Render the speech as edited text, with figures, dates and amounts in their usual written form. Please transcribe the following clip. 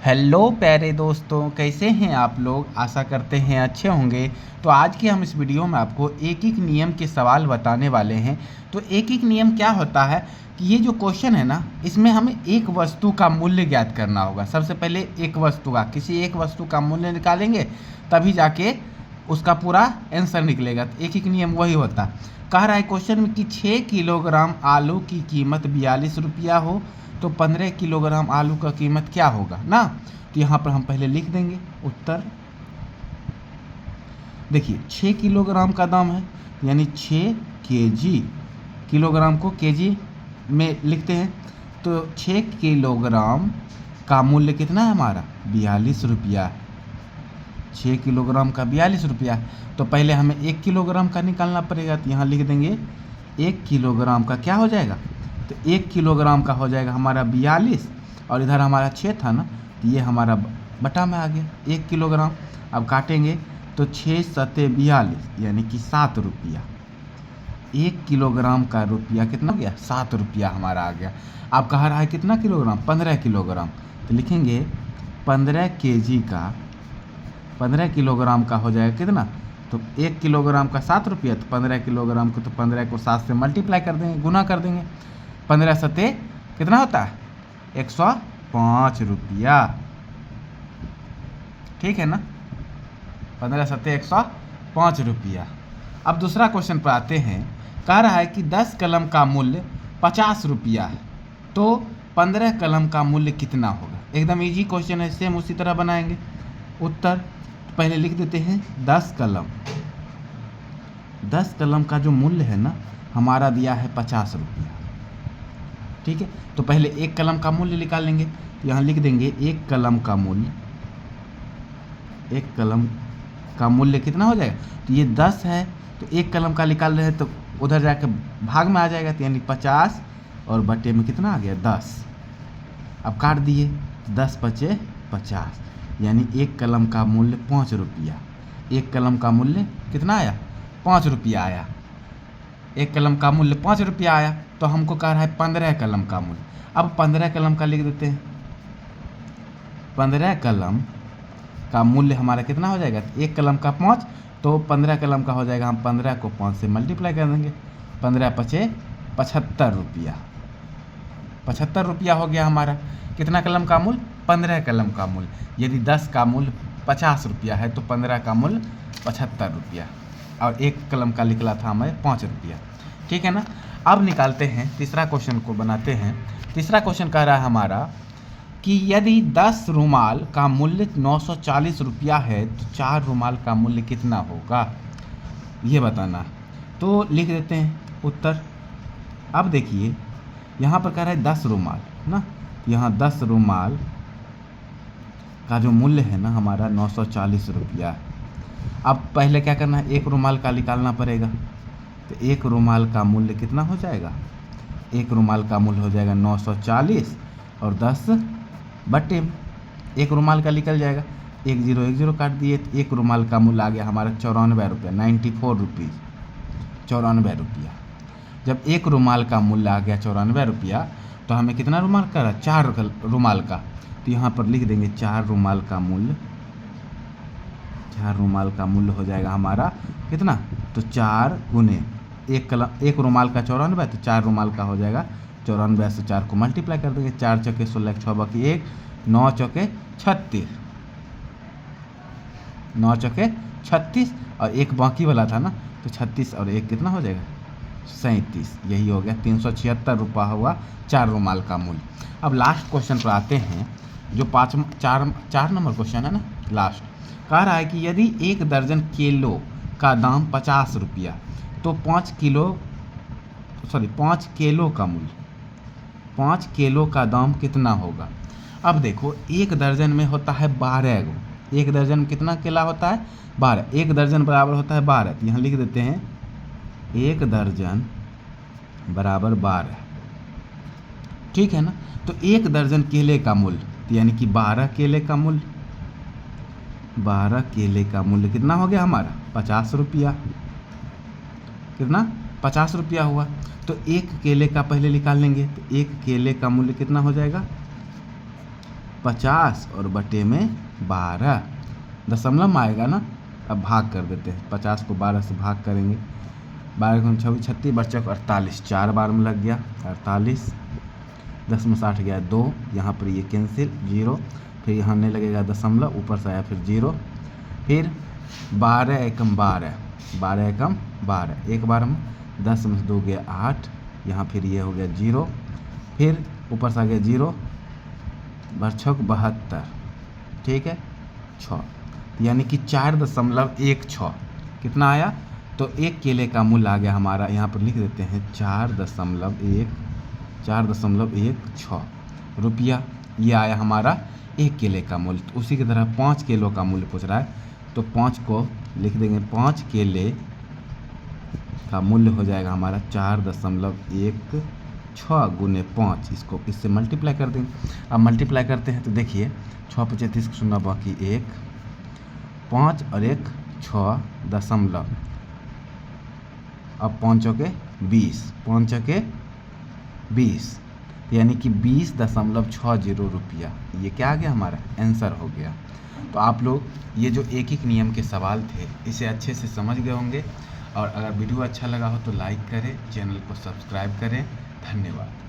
Hello प्यारे दोस्तों, कैसे हैं आप लोग। आशा करते हैं अच्छे होंगे। तो आज के हम इस वीडियो में आपको एक एक नियम के सवाल बताने वाले हैं। तो एक एक नियम क्या होता है कि ये जो क्वेश्चन है ना, इसमें हमें एक वस्तु का मूल्य ज्ञात करना होगा। सबसे पहले एक वस्तु का, किसी एक वस्तु का मूल्य निकालेंगे तभी जाके उसका पूरा आंसर निकलेगा। तो एक एक नियम वही होता है। कह रहा है क्वेश्चन में कि 6 किलोग्राम आलू की कीमत 42 रुपया हो तो 15 किलोग्राम आलू का कीमत क्या होगा ना। तो यहाँ पर हम पहले लिख देंगे उत्तर। देखिए 6 किलोग्राम का दाम है, यानी 6 केजी, किलोग्राम को केजी में लिखते हैं। तो 6 किलोग्राम का मूल्य कितना है हमारा, 42 रुपया है। 6 किलोग्राम का 42 रुपया है। तो पहले हमें 1 किलोग्राम का निकालना पड़ेगा। तो यहाँ लिख देंगे 1 किलोग्राम का क्या हो जाएगा, तो 1 किलोग्राम का हो जाएगा हमारा 42, और इधर हमारा 6 था ना, तो ये हमारा बटा में आ गया 1 किलोग्राम। अब काटेंगे तो 6 सत्ते 42, यानी कि 7 रुपया। 1 किलोग्राम का रुपया कितना हो गया, 7 रुपया हमारा आ गया। अब कह रहा है कितना किलोग्राम, 15 किलोग्राम। तो लिखेंगे 15 केजी का, 15 किलोग्राम का हो जाएगा कितना, तो 1 किलोग्राम का 7 रुपया, तो 15 किलोग्राम को, तो 15 को 7 से मल्टीप्लाई कर देंगे, गुना कर देंगे। 15 सत्ते कितना होता है, 105 रुपया। ठीक है ना, 15 सत्ते 105 रुपया। अब दूसरा क्वेश्चन पर आते हैं। कह रहा है कि 10 कलम का मूल्य 50 रुपया है तो 15 कलम का मूल्य कितना होगा। एकदम इजी क्वेश्चन है, सेम उसी तरह बनाएंगे उत्तर। पहले लिख देते हैं 10 कलम। 10 कलम का जो मूल्य है ना हमारा दिया है 50 रुपया। ठीक है, तो पहले 1 कलम का मूल्य निकाल लेंगे। तो यहाँ लिख देंगे 1 कलम का मूल्य, 1 कलम का मूल्य कितना हो जाएगा, तो ये 10 है, तो 1 कलम का निकाल रहे हैं तो उधर जाकर भाग में आ जाएगा, तो यानी 50 और बटे में कितना आ गया 10। अब काट दिए, 10 बचे 50, यानी 1 कलम का मूल्य 5 रुपया। 1 कलम का मूल्य कितना आया, 5 रुपया आया। 1 कलम का मूल्य 5 रुपया आया। तो हमको कह रहा है 15 कलम का मूल्य। अब 15 कलम का लिख देते हैं। 15 कलम का मूल्य हमारा कितना हो जाएगा, 1 कलम का 5, तो 15 कलम का हो जाएगा, हम 15 को 5 से मल्टीप्लाई कर देंगे। 15 पचे 75 रुपया। 75 रुपया हो गया हमारा। कितना कलम का मूल्य, 15 कलम का मूल्य। यदि 10 का मूल्य 50 रुपया है तो 15 का मूल्य 75 रुपया, और 1 कलम का निकला था हमें 5 रुपया। ठीक है ना। अब निकालते हैं तीसरा क्वेश्चन को बनाते हैं। तीसरा क्वेश्चन कह रहा है हमारा कि यदि 10 रुमाल का मूल्य 940 रुपया है तो 4 रुमाल का मूल्य कितना होगा, ये बताना। तो लिख देते हैं उत्तर। अब देखिए यहाँ पर कह रहा है 10 रुमाल ना, यहाँ 10 रुमाल का जो मूल्य है ना हमारा 940 रुपया। अब पहले क्या करना है, 1 रुमाल का निकालना पड़ेगा। तो 1 रुमाल का मूल्य कितना हो जाएगा, 1 रुमाल का मूल्य हो जाएगा 940, और 10 बटे 1 रुमाल का निकल जाएगा। 1 0 काट दिए, तो 1 रुमाल का मूल्य आ गया हमारा 94 रुपया, 94 रुपीज़, 94 रुपया। जब 1 रुमाल का मूल्य आ गया 94 रुपया, तो हमें कितना रुमाल का रहा, 4 रुमाल का। तो यहाँ पर लिख देंगे 4 रुमाल का मूल्य। 4 रुमाल का मूल्य हो जाएगा हमारा कितना, तो 4 गुने 1 रुमाल का 94, तो 4 रुमाल का हो जाएगा 94 से 4 को मल्टीप्लाई कर देंगे। 4 चौके 16, 6 बाकी 1, 9 चौके 36, 9 चौके 36, और 1 बाकी वाला था ना, तो 36 और 1 कितना हो जाएगा, 37। यही हो गया 376 रुपया हुआ 4 रुमाल का मूल्य। अब लास्ट क्वेश्चन पर आते हैं, जो 4 नंबर क्वेश्चन है ना लास्ट। कह रहा है कि यदि 1 दर्जन केलों का दाम 50 रुपया तो 5 केलों का मूल्य, 5 केलों का दाम कितना होगा। अब देखो 1 दर्जन में होता है 12 गो। 1 दर्जन में कितना केला होता है, 12। 1 दर्जन बराबर होता है 12। तो यहाँ लिख देते हैं 1 दर्जन बराबर 12। ठीक है ना। तो 1 दर्जन केले का मूल्य, तो यानी कि 12 केले का मूल्य, 12 केले का मूल्य कितना हो गया हमारा, 50 रुपया। कितना, 50 रुपया हुआ। तो 1 केले का पहले निकाल लेंगे। तो 1 केले का मूल्य कितना हो जाएगा, 50 और बटे में 12 दशमलव में आएगा ना। अब भाग कर देते हैं, 50 को 12 से भाग करेंगे, 12 को 26 36 बच्चों को 48, 4 बार में लग गया 48, 10 में 60 गया 2, यहाँ पर ये कैंसिल 0, फिर यहाँ नहीं लगेगा दशमलव, ऊपर से आया फिर 0, फिर 12 एकम 12, 12 एकम 12, एक बार में 10 में 2 गया 8, यहाँ फिर ये हो गया 0, फिर ऊपर से आ गया 0, 72, ठीक है 6, यानी कि 4.16 कितना आया, तो एक केले का मूल्य आ गया हमारा, यहाँ पर लिख देते हैं 4.16 रुपया, ये आया हमारा एक केले का मूल्य। तो उसी की तरह 5 किलो का मूल्य पूछ रहा है, तो 5 को लिख देंगे, 5 केले का मूल्य हो जाएगा हमारा 4.16 गुने 5, इसको इससे मल्टीप्लाई कर देंगे। अब मल्टीप्लाई करते हैं तो देखिए 6 × 35 को 0 बाकी 1, 5 और 1 6 दशमलव, अब 5 के 20, 5 के 20, यानी कि 20.60 रुपया, ये क्या आ गया हमारा आंसर हो गया। तो आप लोग ये जो एक एक नियम के सवाल थे इसे अच्छे से समझ गए होंगे, और अगर वीडियो अच्छा लगा हो तो लाइक करें, चैनल को सब्सक्राइब करें। धन्यवाद।